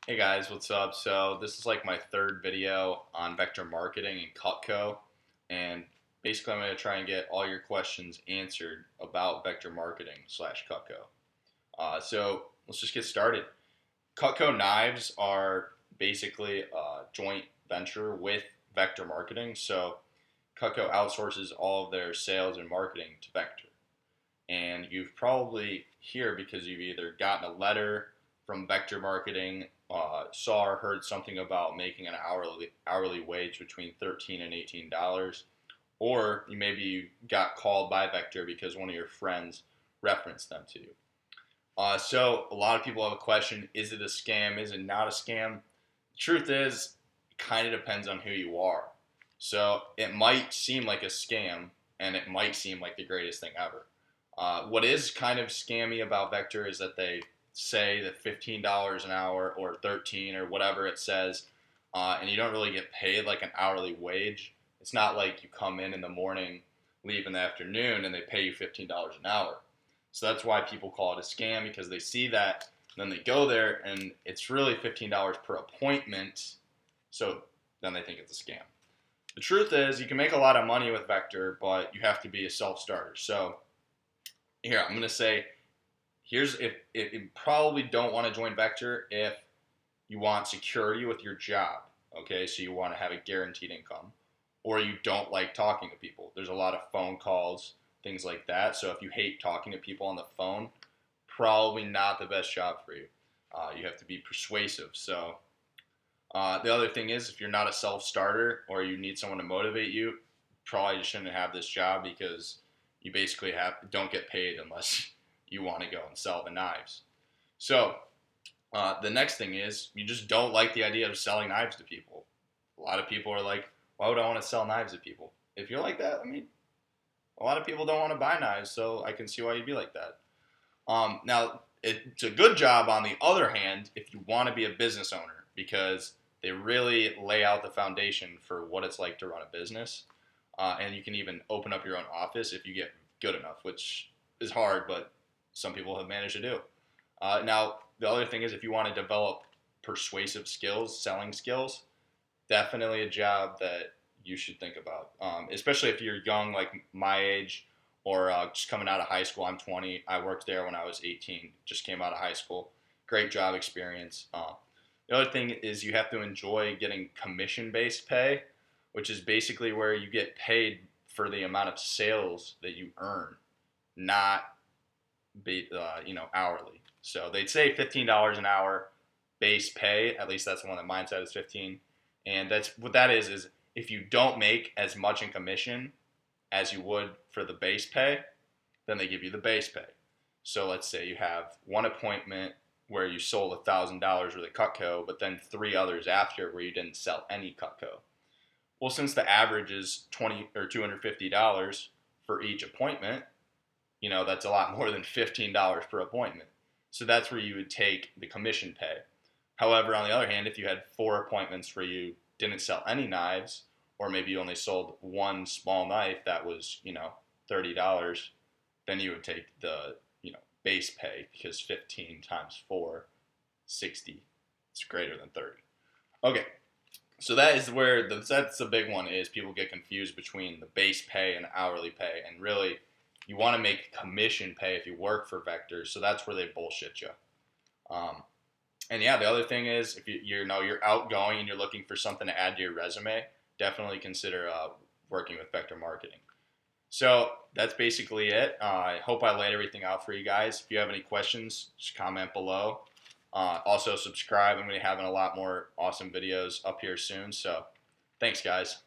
Hey guys, what's up? So this is like my third video on vector marketing and CUTCO, and basically I'm going to try and get all your questions answered about vector marketing slash CUTCO. So let's just get started. CUTCO knives are basically a joint venture with vector marketing. So CUTCO outsources all of their sales and marketing to Vector. And you've probably here because you've either gotten a letter from Vector Marketing, saw or heard something about making an hourly wage between $13 and $18, or maybe you got called by Vector because one of your friends referenced them to you. So a lot of people have a question: is it a scam? Is it not a scam? The truth is, it kind of depends on who you are. So it might seem like a scam, and it might seem like the greatest thing ever. What is kind of scammy about Vector is that they say that $15 an hour or 13 or whatever it says, and you don't really get paid like an hourly wage. It's not like you come in the morning, leave in the afternoon, and they pay you $15 an hour. So that's why people call it a scam, because they see that, then they go there, and it's really $15 per appointment. So then they think it's a scam. The truth is, you can make a lot of money with Vector, but you have to be a self-starter. So here, I'm going to say, here's if you probably don't want to join Vector if you want security with your job. Okay, so you want to have a guaranteed income, or you don't like talking to people. There's a lot of phone calls, things like that. So if you hate talking to people on the phone, probably not the best job for you. You have to be persuasive. So the other thing is, if you're not a self-starter or you need someone to motivate you, probably shouldn't have this job, because you basically don't get paid unless you want to go and sell the knives. So the next thing is, you just don't like the idea of selling knives to people. A lot of people are like, why would I want to sell knives to people? If you're like that, I mean, a lot of people don't want to buy knives, so I can see why you'd be like that. Now, it's a good job, on the other hand, if you want to be a business owner, because they really lay out the foundation for what it's like to run a business. And you can even open up your own office if you get good enough, which is hard, but some people have managed to do. Now, the other thing is, if you want to develop persuasive skills, selling skills, definitely a job that you should think about, especially if you're young, like my age, or just coming out of high school. I'm 20. I worked there when I was 18, just came out of high school. Great job experience. The other thing is, you have to enjoy getting commission-based pay, which is basically where you get paid for the amount of sales that you earn, not hourly. So they'd say $15 an hour base pay. At least that's the one that mine said is 15. And that's what that is if you don't make as much in commission as you would for the base pay, then they give you the base pay. So let's say you have one appointment where you sold $1,000 worth of CUTCO, but then 3 others after where you didn't sell any CUTCO. Well, since the average is $20 or $250 for each appointment, that's a lot more than $15 per appointment. So that's where you would take the commission pay. However, on the other hand, if you had 4 appointments where you didn't sell any knives, or maybe you only sold one small knife that was, $30, then you would take the, base pay, because 15 times 4, 60. It's greater than 30. Okay. So that is where that's the big one, is people get confused between the base pay and hourly pay, and really you want to make commission pay if you work for Vector. So that's where they bullshit you. And yeah, the other thing is, if you're outgoing and you're looking for something to add to your resume, definitely consider working with Vector Marketing. So that's basically it. I hope I laid everything out for you guys. If you have any questions, just comment below. Also subscribe. I'm going to be having a lot more awesome videos up here soon. So thanks, guys.